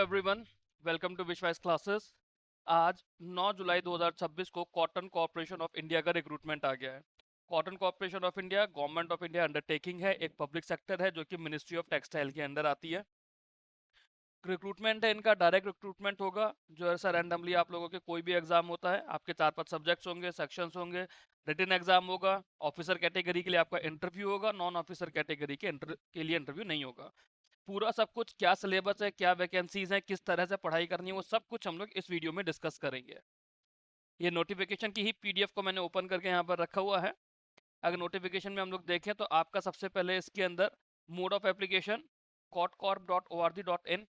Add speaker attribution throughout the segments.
Speaker 1: Everyone, welcome to विश्वास classes. आज 9 जुलाई 2026 को कॉटन कॉर्पोरेशन ऑफ इंडिया का रिक्रूटमेंट आ गया है। Cotton corporation of India government of India undertaking है, एक पब्लिक सेक्टर है जो कि मिनिस्ट्री ऑफ टेक्सटाइल के अंडर आती है। रिक्रूटमेंट है इनका, डायरेक्ट रिक्रूटमेंट होगा। जो है सर रैंडमली आप लोगों के कोई भी एग्जाम होता है, आपके 4-5 सब्जेक्ट्स होंगे, सेक्शंस होंगे, रिटन एग्जाम होगा। ऑफिसर कैटेगरी के लिए आपका इंटरव्यू होगा, नॉन ऑफिसर कैटेगरी के लिए इंटरव्यू नहीं होगा। पूरा सब कुछ, क्या सिलेबस है, क्या वैकेंसीज हैं, किस तरह से पढ़ाई करनी है, वो सब कुछ हम लोग इस वीडियो में डिस्कस करेंगे। ये नोटिफिकेशन की ही पीडीएफ को मैंने ओपन करके यहाँ पर रखा हुआ है। अगर नोटिफिकेशन में हम लोग देखें तो आपका सबसे पहले इसके अंदर मोड ऑफ एप्लीकेशन kotcorp.org.in,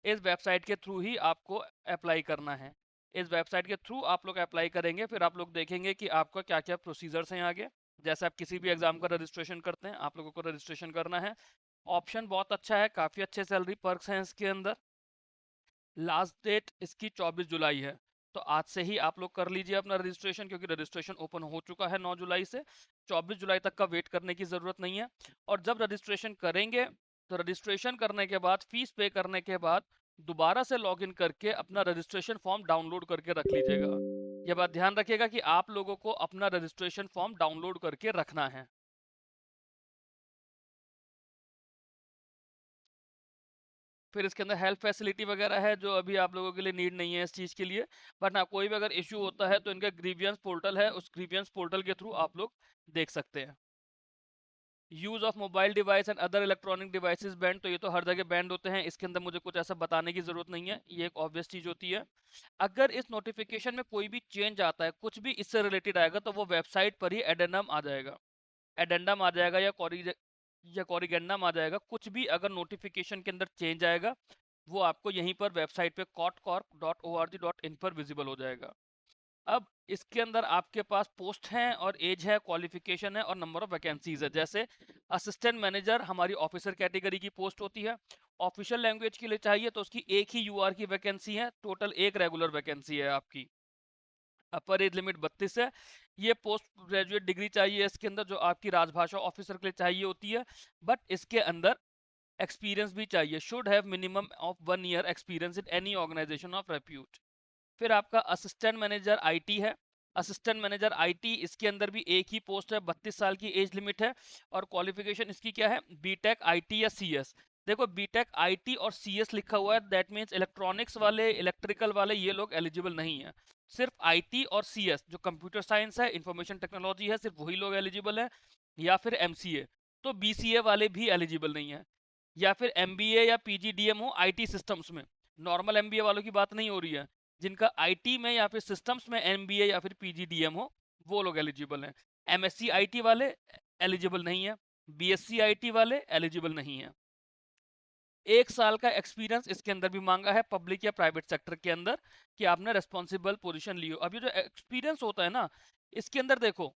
Speaker 1: इस वेबसाइट के थ्रू ही आपको अप्लाई करना है। इस वेबसाइट के थ्रू आप लोग अप्लाई करेंगे, फिर आप लोग देखेंगे कि आपका क्या क्या प्रोसीजर्स हैं आगे। जैसे आप किसी भी एग्जाम का रजिस्ट्रेशन करते हैं, आप लोगों को रजिस्ट्रेशन करना है। ऑप्शन बहुत अच्छा है, काफ़ी अच्छे सैलरी पर्क्स हैं इसके अंदर। लास्ट डेट इसकी 24 जुलाई है, तो आज से ही आप लोग कर लीजिए अपना रजिस्ट्रेशन, क्योंकि रजिस्ट्रेशन ओपन हो चुका है 9 जुलाई से। 24 जुलाई तक का वेट करने की ज़रूरत नहीं है। और जब रजिस्ट्रेशन करेंगे तो रजिस्ट्रेशन करने के बाद, फीस पे करने के बाद, दोबारा से लॉगिन करके अपना रजिस्ट्रेशन फॉर्म डाउनलोड करके रख लीजिएगा। यह बात ध्यान रखिएगा कि आप लोगों को अपना रजिस्ट्रेशन फॉर्म डाउनलोड करके रखना है। फिर इसके अंदर हेल्प फैसिलिटी वगैरह है, जो अभी आप लोगों के लिए नीड नहीं है इस चीज़ के लिए। बट हाँ, कोई भी अगर इश्यू होता है तो इनका ग्रीवियंस पोर्टल है, उस ग्रीवियंस पोर्टल के थ्रू आप लोग देख सकते हैं। Use of mobile device and other electronic devices band, तो ये तो हर जगह बैंड होते हैं, इसके अंदर मुझे कुछ ऐसा बताने की जरूरत नहीं है, ये एक ऑब्वियस चीज होती है। अगर इस नोटिफिकेशन में कोई भी चेंज आता है, कुछ भी इससे रिलेटेड आएगा, तो वो वेबसाइट पर ही एडेंडम आ जाएगा। एडेंडम आ जाएगा या कॉरिगेंडम आ जाएगा। कुछ भी अगर नोटिफिकेशन के अंदर चेंज आएगा, वो आपको यहीं पर वेबसाइट पे kotcorp.org.in पर विजिबल हो जाएगा। अब इसके अंदर आपके पास पोस्ट हैं और एज है, क्वालिफिकेशन है और नंबर ऑफ वैकेंसीज है। जैसे असिस्टेंट मैनेजर हमारी ऑफिसर कैटेगरी की पोस्ट होती है। ऑफिशियल लैंग्वेज के लिए चाहिए तो उसकी एक ही यूआर की वैकेंसी है, टोटल एक रेगुलर वैकेंसी है आपकी। अपर एज लिमिट 32 है। ये पोस्ट ग्रेजुएट डिग्री चाहिए इसके अंदर, जो आपकी राजभाषा ऑफिसर के लिए चाहिए होती है। बट इसके अंदर एक्सपीरियंस भी चाहिए, should have minimum of 1 year experience in any organisation of repute. फिर आपका असिस्टेंट मैनेजर आईटी है। असिस्टेंट मैनेजर आईटी, इसके अंदर भी एक ही पोस्ट है, 32 साल की एज लिमिट है। और क्वालिफिकेशन इसकी क्या है, बीटेक आईटी या सीएस। देखो, बीटेक आईटी और सीएस लिखा हुआ है, दैट मीन्स इलेक्ट्रॉनिक्स वाले, इलेक्ट्रिकल वाले, ये लोग एलिजिबल नहीं है। सिर्फ आईटी और सीएस, जो कंप्यूटर साइंस है, इंफॉर्मेशन टेक्नोलॉजी है, सिर्फ वही लोग एलिजिबल है। या फिर एमसीए, तो बीसीए वाले भी एलिजिबल नहीं है। या फिर एमबीए या पीजीडीएम हो आईटी सिस्टम्स में। नॉर्मल एमबीए वालों की बात नहीं हो रही है, जिनका आईटी में या फिर सिस्टम्स में एमबीए या फिर पीजीडीएम हो, वो लोग एलिजिबल हैं। एमएससी आईटी वाले एलिजिबल नहीं है। बीएससी आईटी वाले एलिजिबल नहीं है। 1 साल का एक्सपीरियंस इसके अंदर भी मांगा है, पब्लिक या प्राइवेट सेक्टर के अंदर, कि आपने रेस्पॉन्सिबल पोजीशन ली हो। अभी जो एक्सपीरियंस होता है ना, इसके अंदर देखो,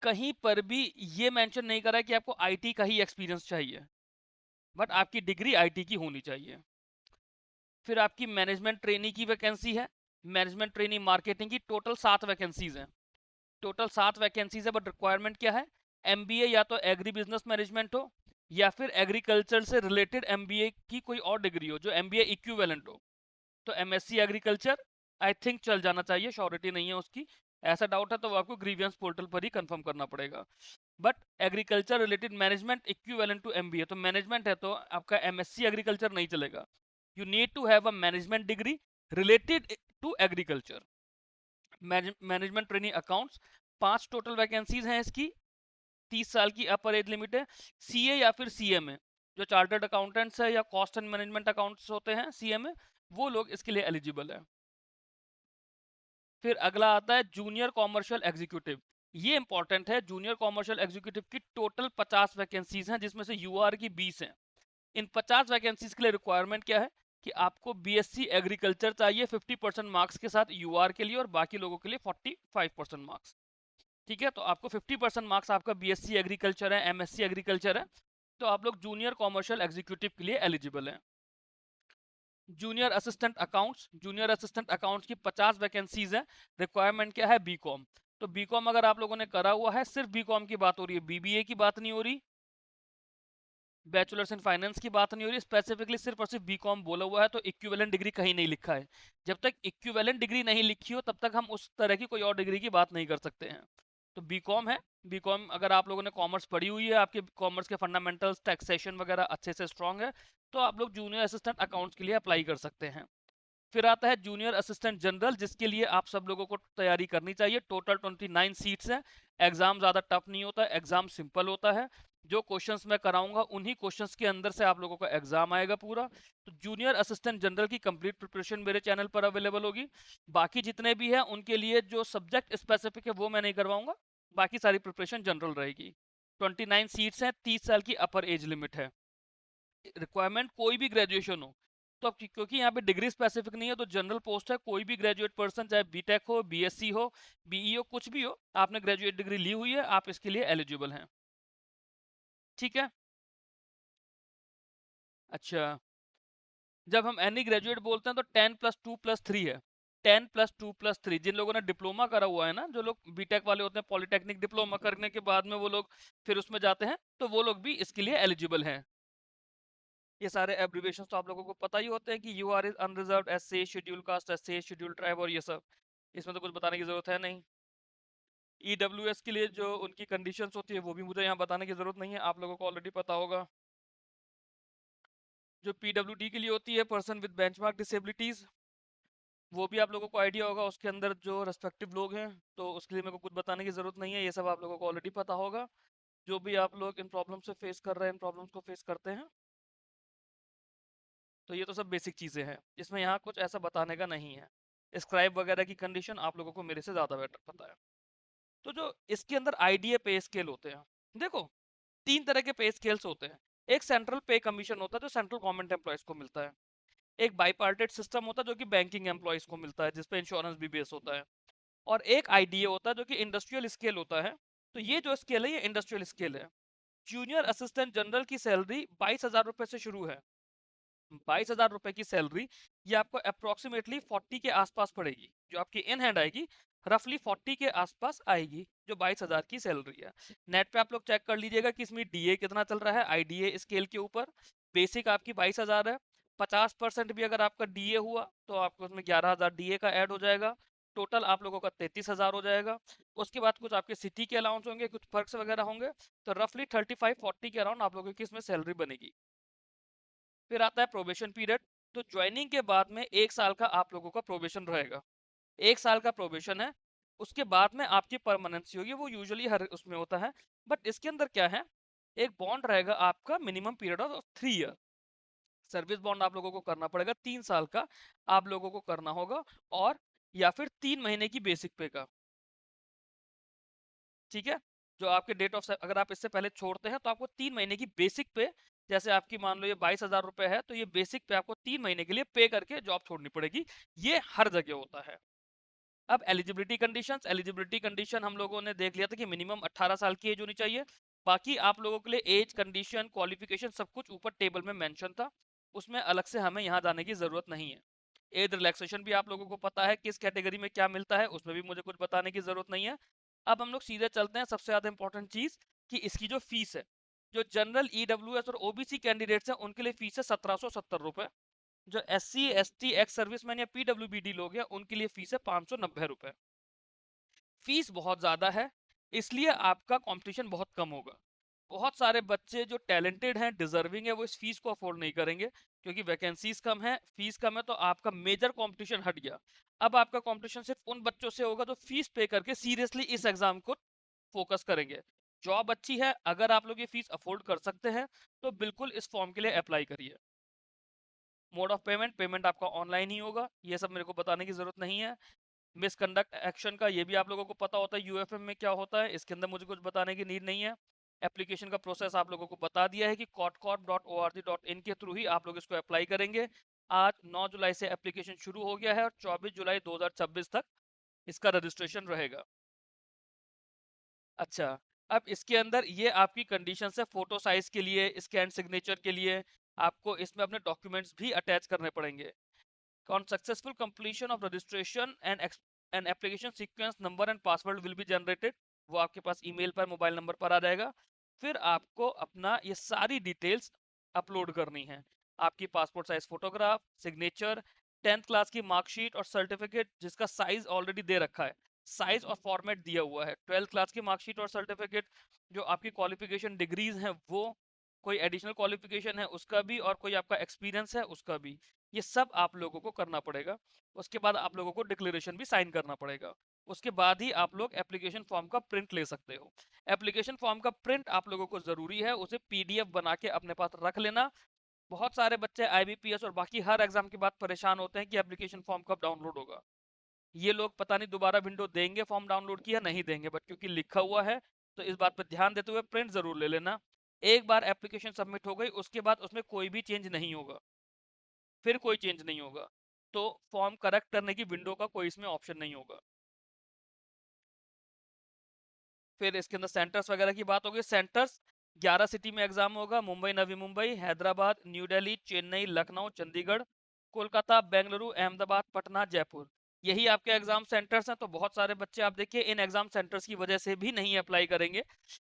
Speaker 1: कहीं पर भी ये मेंशन नहीं करा है कि आपको आईटी का ही एक्सपीरियंस चाहिए, बट आपकी डिग्री आईटी की होनी चाहिए। फिर आपकी मैनेजमेंट ट्रेनी की वैकेंसी है। मैनेजमेंट ट्रेनी मार्केटिंग की टोटल 7 वैकेंसीज हैं। टोटल 7 वैकेंसीज है, बट रिक्वायरमेंट क्या है, एमबीए या तो एग्री बिजनेस मैनेजमेंट हो, या फिर एग्रीकल्चर से रिलेटेड एमबीए की कोई और डिग्री हो जो एमबीए इक्विवेलेंट हो। तो एमएससी एग्रीकल्चर आई थिंक चल जाना चाहिए, श्योरिटी नहीं है उसकी। ऐसा डाउट है तो वो आपको ग्रीवियंस पोर्टल पर ही कंफर्म करना पड़ेगा। But agriculture related management equivalent to MBA, तो मैनेजमेंट है तो आपका एमएससी एग्रीकल्चर नहीं चलेगा। You need to have a management degree related to agriculture. Management training accounts, 5 total vacancies हैं इसकी। 30 साल की अपर एज लिमिट है। सीए या फिर सीए में, जो चार्टर्ड अकाउंटेंट्स है या कॉस्ट एंड मैनेजमेंट अकाउंट्स होते हैं सीए में, वो लोग इसके लिए एलिजिबल है। फिर अगला आता है जूनियर कॉमर्शियल एग्जीक्यूटिव। ये इंपॉर्टेंट है, जूनियर कॉमर्शियल एग्जीक्यूटिव की टोटल 50 वैकेंसीज हैं, जिसमें से यूआर की 20 हैं। इन 50 वैकेंसीज के लिए रिक्वायरमेंट क्या है, कि आपको बीएससी एग्रीकल्चर चाहिए 50% मार्क्स के साथ यूआर के लिए, और बाकी लोगों के लिए 45% मार्क्स। ठीक है, तो आपको 50% मार्क्स आपका बीएससी एग्रीकल्चर है, एमएससी एग्रीकल्चर है, तो आप लोग जूनियर कॉमर्शियल एग्जीक्यूटिव के लिए एलिजिबल हैं। जूनियर असिस्टेंट अकाउंट्स की 50 वैकेंसीज है। रिक्वायरमेंट क्या है, बीकॉम। तो बीकॉम अगर आप लोगों ने करा हुआ है, सिर्फ बीकॉम की बात हो रही है, बीबीए की बात नहीं हो रही। बैचलर्स इन फाइनेंस की बात नहीं हो रही, स्पेसिफिकली सिर्फ और सिर्फ बीकॉम बोला हुआ है, तो इक्विवेलेंट डिग्री कहीं नहीं लिखा है। जब तक इक्विवेलेंट डिग्री नहीं लिखी हो तब तक हम उस तरह की कोई और डिग्री की बात नहीं कर सकते हैं। तो बीकॉम है। बीकॉम अगर आप लोगों ने कॉमर्स पढ़ी हुई है, आपके कॉमर्स के फंडामेंटल्स टैक्सेशन वगैरह अच्छे से स्ट्रांग है, तो आप लोग जूनियर असिस्टेंट अकाउंट्स के लिए अप्लाई कर सकते हैं। फिर आता है जूनियर असिस्टेंट जनरल, जिसके लिए आप सब लोगों को तैयारी करनी चाहिए। टोटल 29 सीट्स हैं। एग्जाम ज़्यादा टफ नहीं होता, एग्जाम सिंपल होता है। जो क्वेश्चंस मैं कराऊंगा उन्हीं क्वेश्चंस के अंदर से आप लोगों का एग्जाम आएगा पूरा। तो जूनियर असिस्टेंट जनरल की कंप्लीट प्रिपरेशन मेरे चैनल पर अवेलेबल होगी। बाकी जितने भी हैं उनके लिए जो सब्जेक्ट स्पेसिफिक है वो मैं नहीं करवाऊंगा, बाकी सारी प्रिपरेशन जनरल रहेगी। 29 सीट्स हैं, 30 साल की अपर एज लिमिट है। रिक्वायरमेंट कोई भी ग्रेजुएशन हो, तो अब क्योंकि यहाँ पे डिग्री स्पेसिफिक नहीं है, तो जनरल पोस्ट है, कोई भी ग्रेजुएट पर्सन, चाहे बीटेक हो, बीएससी हो, बीई हो, कुछ भी हो, आपने ग्रेजुएट डिग्री ली हुई है, आप इसके लिए एलिजिबल हैं। ठीक है। अच्छा, जब हम एनी ग्रेजुएट बोलते हैं तो 10+2+3 है। 10+2+3, जिन लोगों ने डिप्लोमा करा हुआ है ना, जो लोग बीटेक वाले होते हैं, पॉलिटेक्निक डिप्लोमा करने के बाद में वो लोग फिर उसमें जाते हैं, तो वो लोग भी इसके लिए एलिजिबल हैं। ये सारे एब्रिविएशंस तो आप लोगों को पता ही होते हैं कि you are is unreserved, SC, schedule caste, SC, schedule tribe और ये सब, इसमें तो कुछ बताने की जरूरत है नहीं। ईडब्ल्यूएस के लिए जो उनकी कंडीशंस होती है वो भी मुझे यहाँ बताने की जरूरत नहीं है, आप लोगों को ऑलरेडी पता होगा। जो पीडब्ल्यूडी के लिए होती है, पर्सन विद बेंचमार्क डिसेबिलिटीज, वो भी आप लोगों को आइडिया होगा उसके अंदर जो रेस्पेक्टिव लोग हैं, तो उसके लिए मेरे को कुछ बताने की जरूरत नहीं है, ये सब आप लोगों को ऑलरेडी पता होगा। जो भी आप लोग इन प्रॉब्लम से फेस कर रहे हैं, इन प्रॉब्लम्स को फेस करते हैं, तो ये तो सब बेसिक चीज़ें हैं, इसमें यहाँ कुछ ऐसा बताने का नहीं है। स्क्राइब वगैरह की कंडीशन आप लोगों को मेरे से ज़्यादा बेटर पता है। तो जो इसके अंदर आईडीए पे स्केल होते हैं, देखो 3 तरह के पे स्केल्स होते हैं। एक सेंट्रल पे कमीशन होता है जो सेंट्रल गवर्नमेंट एम्प्लॉयज को मिलता है। एक बाईपार्टेड सिस्टम होता है जो कि बैंकिंग एम्प्लॉयज को मिलता है, जिसपे इंश्योरेंस भी बेस होता है। और एक आईडीए होता है जो कि इंडस्ट्रियल स्केल होता है। तो ये जो स्केल है ये इंडस्ट्रियल स्केल है। जूनियर असिस्टेंट जनरल की सैलरी 22,000 रुपए से शुरू है। 22,000 रुपए की सैलरी, ये आपको अप्रोक्सीमेटली 40 के आसपास पड़ेगी, जो आपकी इन हैंड आएगी रफली 40 के आसपास आएगी, जो 22,000 की सैलरी है। नेट पे आप लोग चेक कर लीजिएगा कि इसमें डीए कितना चल रहा है, आईडीए स्केल के ऊपर। बेसिक आपकी 22,000 है, 50% भी अगर आपका डीए हुआ तो आपको उसमें 11,000 डीए का ऐड हो जाएगा। टोटल आप लोगों का 33,000 हो जाएगा। उसके बाद कुछ आपके सिटी के अलाउंस होंगे, कुछ पर्क्स वगैरह होंगे, तो रफली 35-40 के अराउंड आप लोगों की इसमें सैलरी बनेगी। फिर आता है प्रोबेशन पीरियड। तो ज्वाइनिंग के बाद में 1 साल का आप लोगों का प्रोबेशन रहेगा। 1 साल का प्रोबेशन है, उसके बाद में आपकी परमानेंसी होगी, वो यूजुअली हर उसमें होता है। बट इसके अंदर क्या है, एक बॉन्ड रहेगा आपका minimum period of 3 year. Service bond आप लोगों को करना पड़ेगा 3 साल का, आप लोगों को करना होगा। और या फिर 3 महीने की बेसिक पे का। ठीक है। जो आपके डेट ऑफ, अगर आप इससे पहले छोड़ते हैं तो आपको 3 महीने की बेसिक पे, जैसे आपकी मान लो ये 22,000 रुपए है, तो ये बेसिक पे आपको 3 महीने के लिए पे करके जॉब छोड़नी पड़ेगी। ये हर जगह होता है। अब एलिजिबिलिटी कंडीशंस, एलिजिबिलिटी कंडीशन हम लोगों ने देख लिया था कि मिनिमम 18 साल की एज होनी चाहिए। बाकी आप लोगों के लिए एज, कंडीशन, क्वालिफिकेशन सब कुछ ऊपर टेबल में मेंशन था, उसमें अलग से हमें यहाँ जाने की जरूरत नहीं है। एज रिलैक्सेशन भी आप लोगों को पता है किस कैटेगरी में क्या मिलता है, उसमें भी मुझे कुछ बताने की जरूरत नहीं है। अब हम लोग सीधे चलते हैं सबसे ज्यादा इंपॉर्टेंट चीज, कि इसकी जो फीस है। जो जनरल, ईडब्ल्यूएस और ओबीसी कैंडिडेट्स हैं उनके लिए फीस है 1770 रुपए। जो एससी, एसटी, एक्स सर्विसमैन या पीडब्ल्यूबीडी लोग हैं उनके लिए फीस है 590 रुपए। फीस बहुत ज़्यादा है, इसलिए आपका कंपटीशन बहुत कम होगा। बहुत सारे बच्चे जो टैलेंटेड हैं, डिजर्विंग है, वो इस फीस को अफोर्ड नहीं करेंगे, क्योंकि वैकेंसीज कम है, फीस कम है, तो आपका मेजर कंपटीशन हट गया। अब आपका कंपटीशन सिर्फ उन बच्चों से होगा जो फीस पे करके सीरियसली इस एग्जाम को फोकस करेंगे। जॉब अच्छी है, अगर आप लोग ये फीस अफोर्ड कर सकते हैं तो बिल्कुल इस फॉर्म के लिए अप्लाई करिए। मोड ऑफ पेमेंट, पेमेंट आपका ऑनलाइन ही होगा, ये सब मेरे को बताने की जरूरत नहीं है। मिसकंडक्ट एक्शन का ये भी आप लोगों को पता होता है यूएफएम में क्या होता है, इसके अंदर मुझे कुछ बताने की नीड नहीं है। एप्लीकेशन का प्रोसेस आप लोगों को बता दिया है कि kotcorp.org.in के थ्रू ही आप लोग इसको अप्लाई करेंगे। आज 9 जुलाई से एप्लीकेशन शुरू हो गया है और 24 जुलाई 2026 तक इसका रजिस्ट्रेशन रहेगा। अच्छा, अब इसके अंदर ये आपकी कंडीशन है, फोटो साइज के लिए, स्कैन सिग्नेचर के लिए आपको इसमें अपने डॉक्यूमेंट्स भी अटैच करने पड़ेंगे। On successful completion of registration an application sequence number and password will be generated, वो आपके पास ईमेल पर, मोबाइल नंबर पर आ जाएगा। फिर आपको अपना ये सारी डिटेल्स अपलोड करनी है। आपकी passport size photograph, signature, 10th class की मार्कशीट और सर्टिफिकेट जिसका साइज ऑलरेडी दे रखा है, साइज और फॉर्मेट दिया हुआ है, 12th क्लास की मार्कशीट और सर्टिफिकेट, जो आपकी क्वालिफिकेशन डिग्रीज हैं वो, कोई एडिशनल क्वालिफिकेशन है उसका भी, और कोई आपका एक्सपीरियंस है उसका भी, ये सब आप लोगों को करना पड़ेगा। उसके बाद आप लोगों को डिक्लेरेशन भी साइन करना पड़ेगा। उसके बाद ही आप लोग एप्लीकेशन फॉर्म का प्रिंट ले सकते हो। एप्लीकेशन फॉर्म का प्रिंट आप लोगों को जरूरी है, उसे पीडीएफ बना के अपने पास रख लेना। बहुत सारे बच्चे आईबीपीएस और बाकी हर एग्जाम के बाद परेशान होते हैं कि एप्लीकेशन फॉर्म कब डाउनलोड होगा। ये लोग पता नहीं दोबारा विंडो देंगे फॉर्म डाउनलोड की या नहीं देंगे, बट क्योंकि लिखा हुआ है तो इस बात पर ध्यान देते हुए प्रिंट जरूर ले लेना। एक बार एप्लीकेशन सबमिट हो गई उसके बाद उसमें कोई भी चेंज नहीं होगा, फिर कोई चेंज नहीं होगा, तो फॉर्म करेक्ट करने की विंडो का कोई इसमें ऑप्शन नहीं होगा। फिर इसके अंदर सेंटर्स वगैरह की बात होगी। सेंटर्स 11 सिटी में एग्जाम होगा: मुंबई, नवी मुंबई, हैदराबाद, न्यू दिल्ली, चेन्नई, लखनऊ, चंडीगढ़, कोलकाता, बेंगलुरु, अहमदाबाद, पटना, जयपुर। यही आपके एग्जाम सेंटर्स हैं। तो बहुत सारे बच्चे आप देखिए इन एग्जाम सेंटर्स की वजह से भी नहीं अप्लाई करेंगे,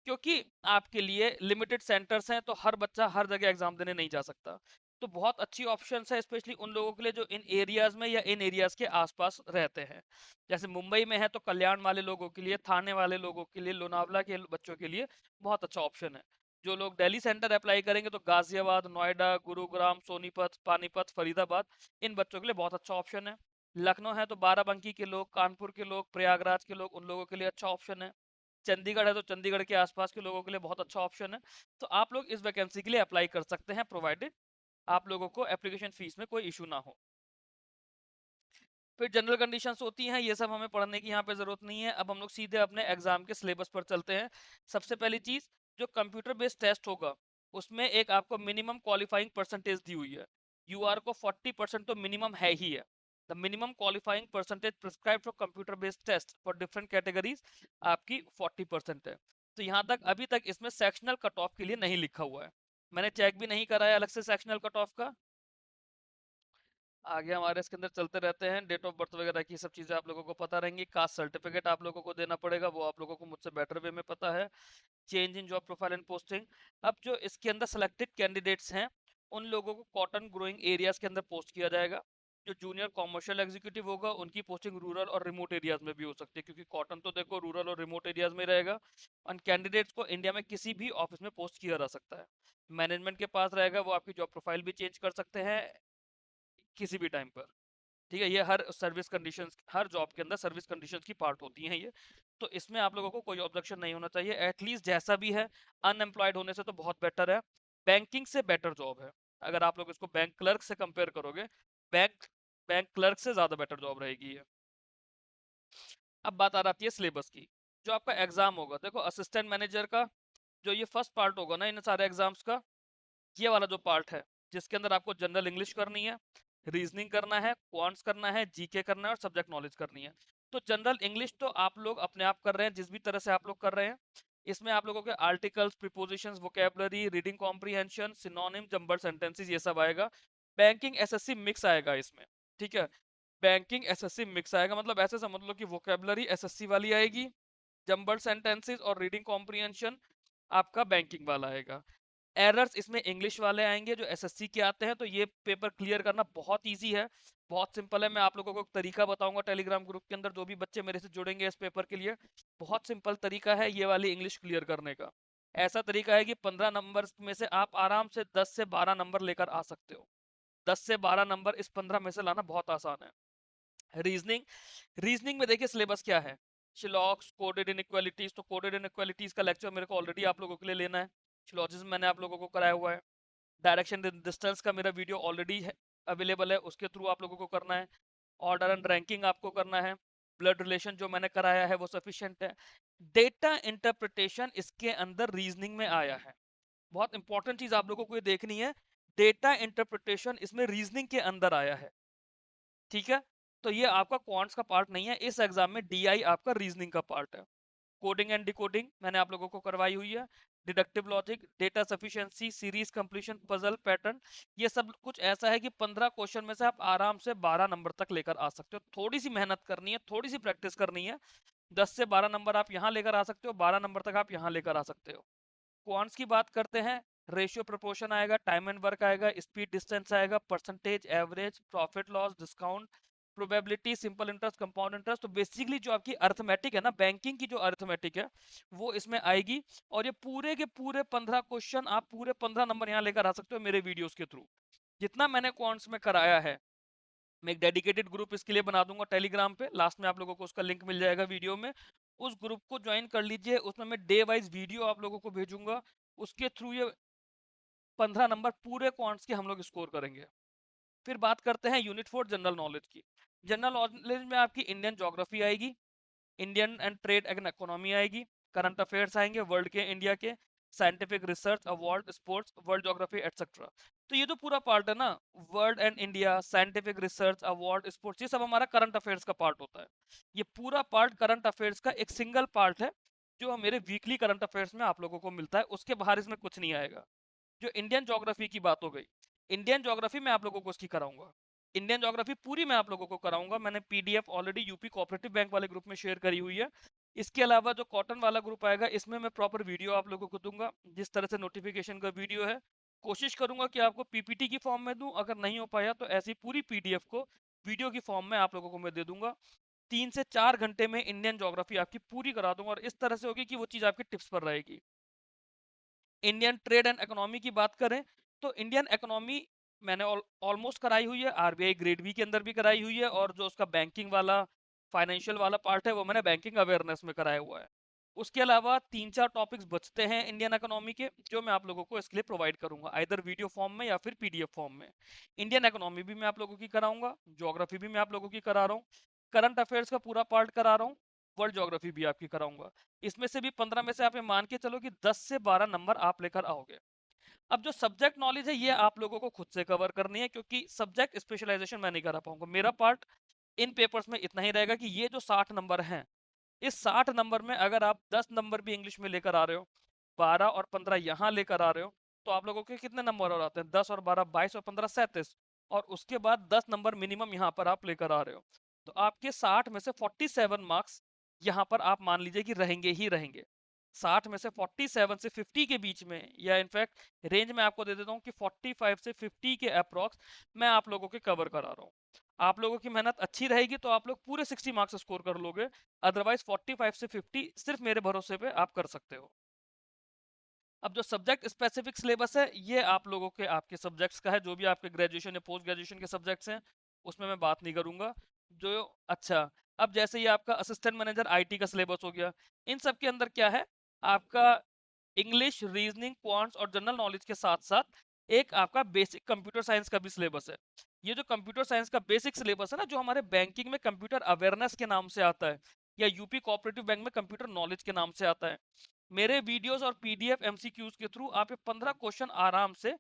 Speaker 1: क्योंकि आपके लिए लिमिटेड सेंटर्स हैं, तो हर बच्चा हर जगह एग्जाम देने नहीं जा सकता। तो बहुत अच्छी ऑप्शन है स्पेशली उन लोगों के लिए जो इन एरियाज में या इन एरियाज के आसपास रहते हैं। जैसे मुंबई में है तो कल्याण वाले लोगों के लिए, थाने वाले लोगों के लिए, लोनावला के बच्चों के लिए बहुत अच्छा ऑप्शन है। जो लोग दिल्ली सेंटर अप्लाई करेंगे तो गाजियाबाद, नोएडा, गुरुग्राम, सोनीपत, पानीपत, फरीदाबाद, इन बच्चों के लिए बहुत अच्छा ऑप्शन है। लखनऊ है तो बाराबंकी के लोग, कानपुर के लोग, प्रयागराज के लोग, उन लोगों के लिए अच्छा ऑप्शन है। चंडीगढ़ है तो चंडीगढ़ के आसपास के लोगों के लिए बहुत अच्छा ऑप्शन है। तो आप लोग इस वैकेंसी के लिए अप्लाई कर सकते हैं, प्रोवाइडेड आप लोगों को एप्लीकेशन फीस में कोई इशू ना हो। फिर जनरल कंडीशंस होती हैं, ये सब हमें पढ़ने की यहाँ पे जरूरत नहीं है। अब हम लोग सीधे अपने एग्जाम के सिलेबस पर चलते हैं। सबसे पहली चीज, जो कंप्यूटर बेस्ड टेस्ट होगा उसमें एक आपको मिनिमम क्वालिफाइंग परसेंटेज दी हुई है। यूआर को 40% तो मिनिमम है ही है। The minimum qualifying percentage prescribe for computer based test for different categories आपकी 40% है। तो यहाँ तक अभी तक इसमें सेक्शनल कट ऑफ के लिए नहीं लिखा हुआ है। मैंने चेक भी नहीं करा है अलग से सेक्शनल कट ऑफ का। आगे हमारे इसके अंदर चलते रहते हैं। डेट ऑफ बर्थ वगैरह की सब चीज़ें आप लोगों को पता रहेंगी। कास्ट सर्टिफिकेट आप लोगों को देना पड़ेगा, वो आप लोगों को मुझसे बेटर वे में पता है। Change in job profile and posting, अब जो इसके अंदर सिलेक्टेड कैंडिडेट्स हैं उन लोगों को कॉटन ग्रोइंग एरियाज के अंदर पोस्ट किया जाएगा। जो जूनियर कॉमर्शियल एग्जीक्यूटिव होगा उनकी पोस्टिंग रूरल और रिमोट एरियाज में भी हो सकती है, क्योंकि कॉटन तो देखो रूरल और रिमोट एरियाज में रहेगा। और कैंडिडेट्स को इंडिया में किसी भी ऑफिस में पोस्ट किया जा सकता है। मैनेजमेंट के पास रहेगा, वो आपकी जॉब प्रोफाइल भी चेंज कर सकते हैं किसी भी टाइम पर। ठीक है, ये हर सर्विस कंडीशंस, हर जॉब के अंदर सर्विस कंडीशंस की पार्ट होती हैं ये। तो इसमें आप लोगों को कोई ऑब्जेक्शन नहीं होना चाहिए, एटलीस्ट जैसा भी है। अनएम्प्लॉयड होने से तो बहुत बेटर है, बैंकिंग से बेटर जॉब है। अगर आप लोग इसको बैंक क्लर्क से कंपेयर करोगे, बैंक बैंक क्लर्क से ज्यादा बेटर जॉब रहेगी ये। अब बात आ जाती है सिलेबस की। जो आपका एग्जाम होगा, देखो असिस्टेंट मैनेजर का जो ये फर्स्ट पार्ट होगा ना इन सारे एग्जाम्स का, ये वाला जो पार्ट है जिसके अंदर आपको जनरल इंग्लिश करनी है, रीजनिंग करना है, क्वांट्स करना है, जीके करना है और सब्जेक्ट नॉलेज करनी है। तो जनरल इंग्लिश तो आप लोग अपने आप कर रहे हैं जिस भी तरह से आप लोग कर रहे हैं। इसमें आप लोगों के articles, prepositions, vocabulary, reading comprehension, synonym, jumble sentences, ये सब आएगा। बैंकिंग एसएससी मिक्स आएगा इसमें। ठीक है, बैंकिंग एसएससी मिक्स आएगा, मतलब ऐसे समझ लो कि वोकेबलरी एसएससी वाली आएगी, जंबल सेंटेंसेस और रीडिंग कॉम्प्रीहेंशन आपका बैंकिंग वाला आएगा। एरर्स इसमें इंग्लिश वाले आएंगे जो एसएससी के आते हैं। तो ये पेपर क्लियर करना बहुत इजी है, बहुत सिंपल है। मैं आप लोगों को एक तरीका बताऊंगा टेलीग्राम ग्रुप के अंदर, जो भी बच्चे मेरे से जुड़ेंगे इस पेपर के लिए, बहुत सिंपल तरीका है ये वाली इंग्लिश क्लियर करने का। ऐसा तरीका है कि 15 नंबर में से आप आराम से 10 से 12 नंबर लेकर आ सकते हो। 10 से 12 नंबर इस 15 में से लाना बहुत आसान है। रीजनिंग, रीजनिंग में देखिए सिलेबस क्या है। शिलॉक्स, कोडेड इनइक्वालिटीज, तो कोडेड इनइक्वालिटीज का लेक्चर मेरे को ऑलरेडी आप लोगों के लिए लेना है। शिलॉजिज्म मैंने आप लोगों को कराया हुआ है। डायरेक्शन डिस्टेंस का मेरा वीडियो ऑलरेडी है, अवेलेबल है, उसके थ्रू आप लोगों को करना है। ऑर्डर एंड रैंकिंग आपको करना है। ब्लड रिलेशन जो मैंने कराया है वो सफिशिएंट है। डेटा इंटरप्रिटेशन इसके अंदर रीजनिंग में आया है। बहुत इंपॉर्टेंट चीज आप लोगों को ये देखनी है, डेटा इंटरप्रिटेशन इसमें रीजनिंग के अंदर आया है। ठीक है, तो ये आपका क्वांट्स का पार्ट नहीं है, इस एग्जाम में डीआई आपका रीजनिंग का पार्ट है। कोडिंग एंड डिकोडिंग मैंने आप लोगों को करवाई हुई है। Deductive logic, data sufficiency, series completion, puzzle pattern, ये सब कुछ ऐसा है कि 15 क्वेश्चन में से आप आराम से 12 नंबर तक लेकर आ सकते हो। थोड़ी सी मेहनत करनी है, थोड़ी सी प्रैक्टिस करनी है। 10 से 12 नंबर आप यहाँ लेकर आ सकते हो, 12 नंबर तक आप यहाँ लेकर आ सकते हो। क्वांट्स की बात करते हैं, रेशियो प्रोपोर्शन आएगा, टाइम एंड वर्क आएगा, स्पीड डिस्टेंस आएगा, percentage, average, profit loss, discount, probability, simple interest, compound interest. तो बेसिकली जो आपकी अर्थमेटिक है ना, बैंकिंग की जो अर्थमेटिक है वो इसमें आएगी। और ये पूरे के पूरे 15 क्वेश्चन आप पूरे 15 नंबर यहाँ लेकर आ सकते हो मेरे वीडियोस के थ्रू। जितना मैंने क्वांट्स में कराया है, मैं एक डेडिकेटेड ग्रुप इसके लिए बना दूंगा टेलीग्राम पे, लास्ट में आप लोगों को उसका लिंक मिल जाएगा वीडियो में। उस ग्रुप को ज्वाइन कर लीजिए, उसमें मैं डे वाइज वीडियो आप लोगों को भेजूंगा। उसके थ्रू ये 15 नंबर पूरे क्वांट्स के हम लोग स्कोर करेंगे। फिर बात करते हैं यूनिट 4 जनरल नॉलेज की। जनरल नॉलेज में आपकी इंडियन ज्योग्राफी आएगी, Indian and trade and economy आएगी, करंट अफेयर्स आएंगे वर्ल्ड के, इंडिया के, scientific research, award, sports, world geography etcetera. तो ये तो पूरा पार्ट है ना, world and India, scientific research, award, sports, ये सब हमारा करंट अफेयर्स का पार्ट होता है। ये पूरा पार्ट करंट अफेयर्स का एक सिंगल पार्ट है जो मेरे वीकली करंट अफेयर्स में आप लोगों को मिलता है, उसके बाहर इसमें कुछ नहीं आएगा। जो इंडियन ज्योग्राफी की बात हो गई, इंडियन ज्योग्राफी में आप लोगों को इसकी कराऊंगा, इंडियन ज्योग्राफी पूरी मैं आप लोगों को कराऊंगा। मैंने PDF already UP cooperative bank वाले ग्रुप में शेयर करी हुई है। इसके अलावा जो कॉटन वाला ग्रुप आएगा इसमें मैं प्रॉपर वीडियो आप लोगों को दूंगा, जिस तरह से नोटिफिकेशन का वीडियो है। कोशिश करूंगा कि आपको पीपीटी की फॉर्म में दूं, अगर नहीं हो पाया तो ऐसी पूरी पीडीएफ को वीडियो की फॉर्म में आप लोगों को मैं दे दूंगा। 3 से 4 घंटे में इंडियन ज्योग्राफी आपकी पूरी करा दूंगा, और इस तरह से होगी कि वो चीज आपकी टिप्स पर रहेगी। इंडियन ट्रेड एंड इकोनॉमी की बात करें तो इंडियन इकोनॉमी मैंने ऑलमोस्ट कराई हुई है, आरबीआई ग्रेड बी के अंदर भी कराई हुई है, और जो उसका बैंकिंग वाला फाइनेंशियल वाला पार्ट है वो मैंने बैंकिंग अवेयरनेस में कराया हुआ है। उसके अलावा 3-4 टॉपिक्स बचते हैं इंडियन इकोनॉमी के, जो मैं आप लोगों को इसके लिए प्रोवाइड करूंगा, आइदर वीडियो फॉर्म में या फिर पीडीएफ फॉर्म में। इंडियन इकोनॉमी भी मैं आप लोगों की कराऊंगा, ज्योग्राफी भी मैं आप लोगों की करा रहा हूँ, करंट अफेयर्स का पूरा पार्ट करा रहा हूँ, वर्ल्ड ज्योग्राफी भी आपकी कराऊंगा। इसमें से भी 15 में से आप ये मान के चलो कि 10 से 12 नंबर आप लेकर आओगे। अब जो सब्जेक्ट नॉलेज है ये आप लोगों को खुद से कवर करनी है, क्योंकि सब्जेक्ट स्पेशलाइजेशन मैं नहीं करा पाऊंगा। मेरा पार्ट इन पेपर्स में इतना ही रहेगा कि ये जो 60 नंबर हैं, इस 60 नंबर में अगर आप 10 नंबर भी इंग्लिश में लेकर आ रहे हो, 12 और 15 यहाँ लेकर आ रहे हो, तो आप लोगों के कितने नंबर और आते हैं? 10 और 12 22 और 15 37, और उसके बाद 10 नंबर मिनिमम यहाँ पर आप लेकर आ रहे हो। तो आपके 60 में से 47 मार्क्स यहाँ पर आप मान लीजिए कि रहेंगे ही रहेंगे। 60 में से 47 से 50 के बीच में, या इनफैक्ट रेंज में आपको दे देता हूँ कि 45 से 50 के अप्रॉक्स मैं आप लोगों के कवर करा रहा हूँ। आप लोगों की मेहनत अच्छी रहेगी तो आप लोग पूरे 60 मार्क्स स्कोर कर लोगे, अदरवाइज 45 से 50 सिर्फ मेरे भरोसे पे आप कर सकते हो। अब जो सब्जेक्ट स्पेसिफिक सिलेबस है ये आप लोगों के आपके सब्जेक्ट्स का है, जो भी आपके ग्रेजुएशन या पोस्ट ग्रेजुएशन के सब्जेक्ट्स हैं उसमें मैं बात नहीं करूंगा। जो अच्छा, अब जैसे ये आपका असिस्टेंट मैनेजर आईटी का सिलेबस हो गया, इन सब के अंदर क्या है, आपका इंग्लिश, रीजनिंग, क्वांट्स और जनरल नॉलेज के साथ साथ एक आपका बेसिक कंप्यूटर साइंस का भी सिलेबस है। ये जो कंप्यूटर साइंस का बेसिक सिलेबस है ना, जो हमारे बैंकिंग में कंप्यूटर अवेयरनेस के नाम से आता है, या यूपी कोऑपरेटिव बैंक में कंप्यूटर नॉलेज के नाम से आता है, मेरे वीडियोस और पीडीएफ एमसीक्यूज के थ्रू आप ये 15 क्वेश्चन आराम से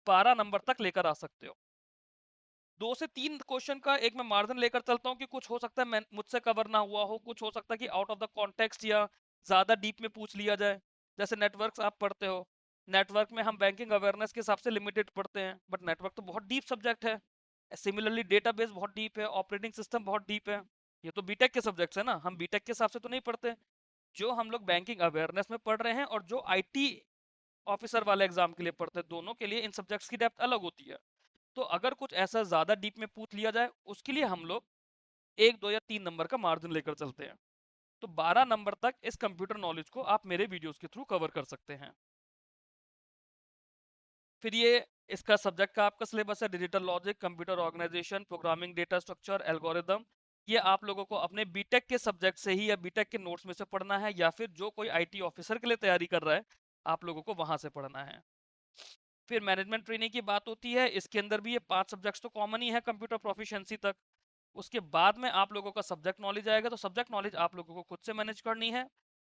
Speaker 1: 12 नंबर तक लेकर आ सकते हो। 2 से 3 क्वेश्चन का एक मैं मार्जिन लेकर चलता हूँ कि कुछ हो सकता है मैं मुझसे कवर ना हुआ हो, कुछ हो सकता है कि आउट ऑफ द कॉन्टेक्स्ट या ज्यादा डीप में पूछ लिया जाए। जैसे नेटवर्क्स आप पढ़ते हो, नेटवर्क में हम बैंकिंग अवेयरनेस के हिसाब से लिमिटेड पढ़ते हैं, बट नेटवर्क तो बहुत डीप सब्जेक्ट है। सिमिलरली डेटाबेस बहुत डीप है, ऑपरेटिंग सिस्टम बहुत डीप है। ये तो बीटेक के सब्जेक्ट्स है ना, हम बीटेक के हिसाब से तो नहीं पढ़ते। जो हम लोग बैंकिंग अवेयरनेस में पढ़ रहे हैं और जो आईटी ऑफिसर वाले एग्जाम के लिए पढ़ते हैं, दोनों के लिए इन सब्जेक्ट्स की डेप्थ अलग होती है। तो अगर कुछ ऐसा ज्यादा डीप में पूछ लिया जाए, उसके लिए हम लोग 1 2 या 3 नंबर का मार्जिन लेकर चलते हैं। तो 12 नंबर तक इस कंप्यूटर नॉलेज को आप मेरे वीडियोस के थ्रू कवर कर सकते हैं। फिर ये इसका सब्जेक्ट का आपका सिलेबस है, digital logic, computer organisation, programming, data structure, algorithm. ये आप लोगों को अपने बीटेक के सब्जेक्ट से ही या बीटेक के नोट्स में से पढ़ना है, या फिर जो कोई आईटी ऑफिसर के लिए तैयारी कर रहा है आप लोगों को वहां से पढ़ना है। फिर मैनेजमेंट ट्रेनिंग की बात होती है, इसके अंदर भी ये 5 सब्जेक्ट्स तो कॉमन ही है कंप्यूटर प्रोफिशिएंसी तक। उसके बाद में आप लोगों का सब्जेक्ट नॉलेज आएगा, तो सब्जेक्ट नॉलेज आप लोगों को खुद से मैनेज करनी है।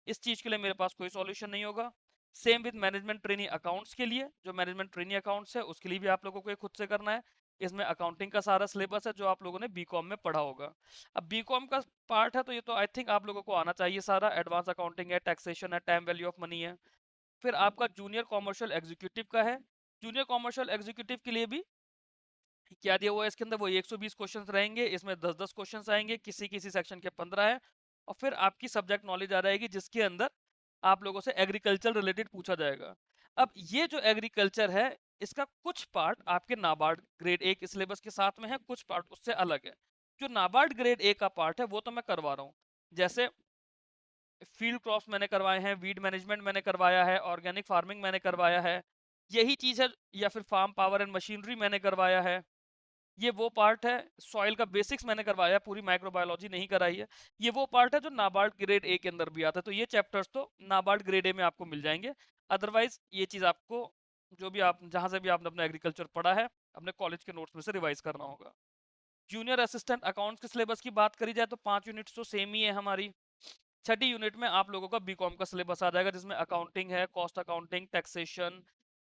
Speaker 1: इस चीज के लिए मेरे पास कोई सॉल्यूशन नहीं होगा। Same with management training accounts के लिए, जो मैनेजमेंट ट्रेनिंग अकाउंट्स है उसके लिए भी आप लोगों को ये खुद से करना है। इसमें अकाउंटिंग का सारा सिलेबस है जो आप लोगों ने बीकॉम में पढ़ा होगा। अब बीकॉम का पार्ट है तो ये तो आई थिंक आप लोगों को आना चाहिए सारा। एडवांस अकाउंटिंग है, टैक्सेशन है, टाइम वैल्यू ऑफ मनी है। फिर आपका जूनियर कॉमर्शियल एग्जीक्यूटिव का है। जूनियर कॉमर्शियल एग्जीक्यूटिव के लिए भी क्या दिया हुआ है इसके अंदर, वो 120 क्वेश्चंस रहेंगे, इसमें 10-10 क्वेश्चंस आएंगे, किसी किसी सेक्शन के 15 है। और फिर आपकी सब्जेक्ट नॉलेज आ जाएगी जिसके अंदर आप लोगों से एग्रीकल्चर रिलेटेड पूछा जाएगा। अब ये जो एग्रीकल्चर है, इसका कुछ पार्ट आपके नाबार्ड ग्रेड ए के सिलेबस के साथ में है, कुछ पार्ट उससे अलग है। जो नाबार्ड ग्रेड ए का पार्ट है वो तो मैं करवा रहा हूँ, जैसे फील्ड क्रॉप्स मैंने करवाए हैं, वीड मैनेजमेंट मैंने करवाया है, ऑर्गेनिक फार्मिंग मैंने करवाया है, यही चीज है, या फिर फार्म पावर एंड मशीनरी मैंने करवाया है। ये वो पार्ट है, सॉइल का बेसिक्स मैंने करवाया है, पूरी माइक्रोबायोलॉजी नहीं कराई है। ये वो पार्ट है जो नाबार्ड ग्रेड ए के अंदर भी आता है, तो ये चैप्टर्स तो नाबार्ड ग्रेड ए में आपको मिल जाएंगे। अदरवाइज ये चीज आपको जो भी आप जहां से भी आपने अपना एग्रीकल्चर पढ़ा है, अपने कॉलेज के नोट्स में से रिवाइज करना होगा। जूनियर असिस्टेंट अकाउंट्स के सिलेबस की बात करी जाए तो 5 यूनिट्स तो सेम ही है हमारी। छठी यूनिट में आप लोगों का बीकॉम का सिलेबस आ जाएगा, जिसमें अकाउंटिंग है, कॉस्ट अकाउंटिंग, टैक्सेशन,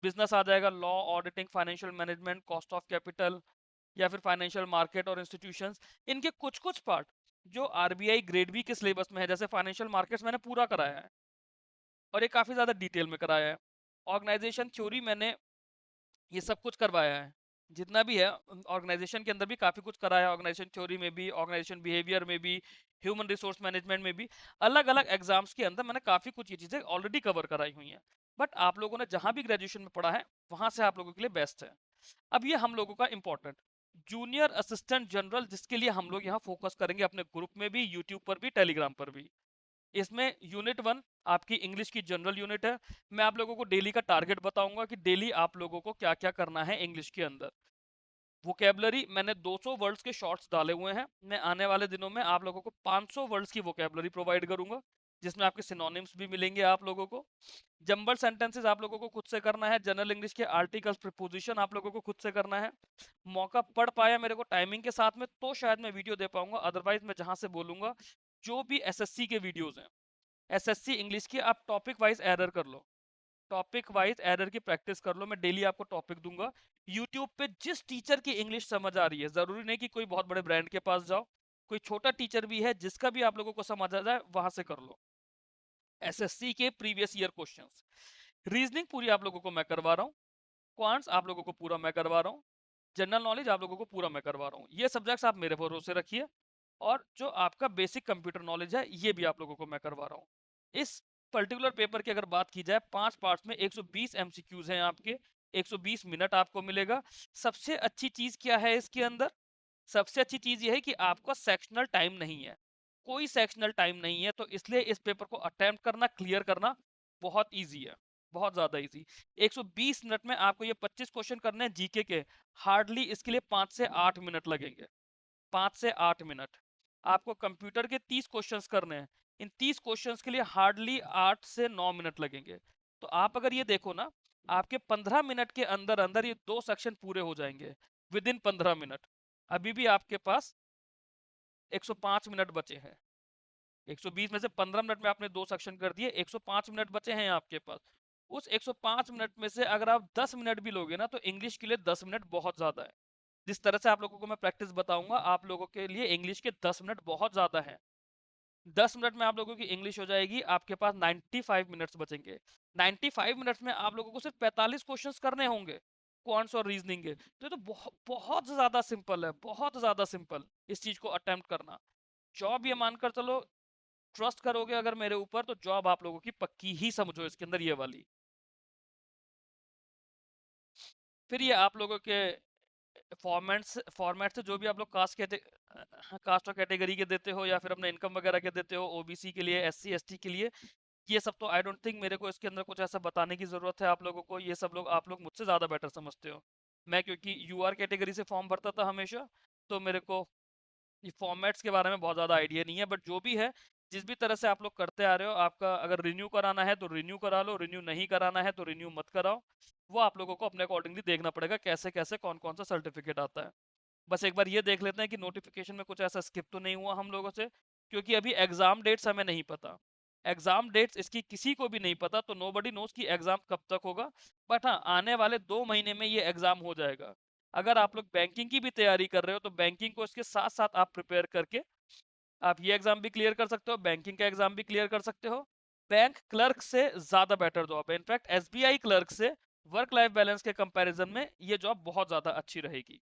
Speaker 1: बिजनेस आ जाएगा, law, auditing, financial management, cost of capital, या फिर फाइनेंशियल मार्केट और इंस्टीट्यूशंस। इनके कुछ कुछ पार्ट जो आरबीआई ग्रेड बी के सिलेबस में है, जैसे फाइनेंशियल मार्केट्स मैंने पूरा कराया है, और ये काफी ज्यादा डिटेल में कराया है। ऑर्गेनाइजेशन थ्योरी मैंने ये सब कुछ करवाया है, जितना भी है ऑर्गेनाइजेशन के अंदर भी काफी कुछ कराया है, ऑर्गेनाइजेशन थ्योरी में भी, ऑर्गेनाइजेशन बिहेवियर में भी, ह्यूमन रिसोर्स मैनेजमेंट में भी। अलग अलग एग्जाम्स के अंदर मैंने काफी कुछ ये चीजें ऑलरेडी कवर कराई हुई हैं, बट आप लोगों ने जहां भी ग्रेजुएशन में पढ़ा है वहां से आप लोगों के लिए बेस्ट है। अब ये हम लोगों का इंपॉर्टेंट जूनियर असिस्टेंट जनरल, जिसके लिए हम लोग यहाँ फोकस करेंगे अपने ग्रुप में भी, यूट्यूब पर भी, टेलीग्राम पर भी। इसमें यूनिट 1 आपकी इंग्लिश की जनरल यूनिट है। मैं आप लोगों को डेली का टारगेट बताऊंगा कि डेली आप लोगों को क्या क्या करना है इंग्लिश के अंदर। वोकेबलरी मैंने 200 वर्ड्स के शॉर्ट्स डाले हुए हैं, मैं आने वाले दिनों में आप लोगों को 500 वर्ड्स की वोकेबलरी प्रोवाइड करूंगा, जिसमें आपके सिनोनिम्स भी मिलेंगे आप लोगों को। जंबल सेंटेंसेस आप लोगों को खुद से करना है, जनरल इंग्लिश के आर्टिकल्स, प्रीपोजिशन आप लोगों को खुद से करना है। मौका पड़ पाया मेरे को टाइमिंग के साथ में तो शायद मैं वीडियो दे पाऊंगा, अदरवाइज मैं जहां से बोलूंगा, जो भी एसएससी के वीडियोस हैं, एसएससी इंग्लिश की, आप टॉपिक वाइज एरर कर लो, टॉपिक वाइज एरर की प्रैक्टिस कर लो। मैं डेली आपको टॉपिक दूंगा यूट्यूब पे, जिस टीचर की इंग्लिश समझ आ रही है, जरूरी नहीं कि कोई बहुत बड़े ब्रांड के पास जाओ, कोई छोटा टीचर भी है जिसका भी आप लोगों को समझ आ जाए, वहां से कर लो। एसएससी के प्रीवियस ईयर क्वेश्चंस, रीजनिंग पूरी आप लोगों को मैं करवा रहा हूँ, क्वांट्स आप लोगों को पूरा मैं करवा रहा हूँ, जनरल नॉलेज आप लोगों को पूरा मैं करवा रहा हूँ। ये सब्जेक्ट्स आप मेरे भरोसे रखिए, और जो आपका बेसिक कंप्यूटर नॉलेज है ये भी आप लोगों को मैं करवा रहा हूँ। इस पर्टिकुलर पेपर की अगर बात की जाए, 5 पार्ट्स में 120 एमसीक्यूज हैं आपके, 120 मिनट आपको मिलेगा। सबसे अच्छी चीज क्या है इसके अंदर? सबसे अच्छी चीज ये है कि आपका सेक्शनल टाइम नहीं है, कोई सेक्शनल टाइम नहीं है, तो इसलिए इस पेपर को अटेम्प्ट करना, क्लियर करना बहुत ईजी है, बहुत ज्यादा इजी। 120 मिनट में आपको ये 25 क्वेश्चन करने हैं जीके के, हार्डली इसके लिए 5 से 8 मिनट लगेंगे, 5 से 8 मिनट। आपको कंप्यूटर के 30 क्वेश्चंस करने हैं, इन 30 क्वेश्चंस के लिए हार्डली 8 से 9 मिनट लगेंगे। तो आप अगर ये देखो ना, आपके 15 मिनट के अंदर अंदर ये 2 सेक्शन पूरे हो जाएंगे, विद इन 15 मिनट। अभी भी आपके पास 105 मिनट बचे हैं, 120 में से 15 मिनट में आपने 2 सेक्शन कर दिए, 105 मिनट बचे हैं आपके पास। उस 105 मिनट में से अगर आप 10 मिनट भी लोगे ना, तो इंग्लिश के लिए 10 मिनट बहुत ज्यादा है। जिस तरह से आप लोगों को मैं प्रैक्टिस बताऊंगा, आप लोगों के लिए इंग्लिश के 10 मिनट बहुत ज्यादा है। 10 मिनट में आप लोगों की इंग्लिश हो जाएगी, आपके पास 95 मिनट्स बचेंगे। 95 मिनट्स में आप लोगों को सिर्फ 45 क्वेश्चंस करने होंगे, क्वांट्स और रीजनिंग के। तो ये तो बहुत बहुत ज्यादा सिंपल है, बहुत ज्यादा सिंपल इस चीज को अटेम्प्ट करना। जॉब ये मानकर चलो, ट्रस्ट करोगे अगर मेरे ऊपर, तो जॉब आप लोगों की पक्की ही समझो इसके अंदर, ये वाली। फिर ये आप लोगों के फॉर्मेट से जो भी आप लोग कास्ट और कैटेगरी के देते हो, या फिर अपने इनकम वगैरह के देते हो, ओबीसी के लिए, एससी एसटी के लिए, ये सब तो आई डोंट थिंक मेरे को इसके अंदर कुछ ऐसा बताने की जरूरत है आप लोगों को, ये सब लोग आप लोग मुझसे ज्यादा बेटर समझते हो। मैं क्योंकि यूआर कैटेगरी से फॉर्म भरता था हमेशा, तो मेरे को ये फॉर्मेट्स के बारे में बहुत ज़्यादा आइडिया नहीं है, बट जो भी है, जिस भी तरह से आप लोग करते आ रहे हो, आपका अगर रिन्यू कराना है तो रिन्यू करा लो, रिन्यू नहीं कराना है तो रिन्यू मत कराओ। वो आप लोगों को अपने अकॉर्डिंगली देखना पड़ेगा, कैसे कैसे कौन कौन सा सर्टिफिकेट आता है। बस एक बार ये देख लेते हैं कि नोटिफिकेशन में कुछ ऐसा स्किप तो नहीं हुआ हम लोगों से, क्योंकि अभी एग्जाम डेट्स हमें नहीं पता। एग्जाम डेट्स इसकी किसी को भी नहीं पता, तो नोबडी नोज कि एग्जाम कब तक होगा। बट हाँ, आने वाले 2 महीने में ये एग्जाम हो जाएगा। अगर आप लोग बैंकिंग की भी तैयारी कर रहे हो, तो बैंकिंग को इसके साथ साथ आप प्रिपेयर करके आप ये एग्जाम भी क्लियर कर सकते हो, बैंकिंग का एग्जाम भी क्लियर कर सकते हो। बैंक क्लर्क से ज्यादा बेटर जॉब है, इनफैक्ट एसबीआई क्लर्क से वर्क लाइफ बैलेंस के कंपैरिजन में ये जॉब बहुत ज्यादा अच्छी रहेगी।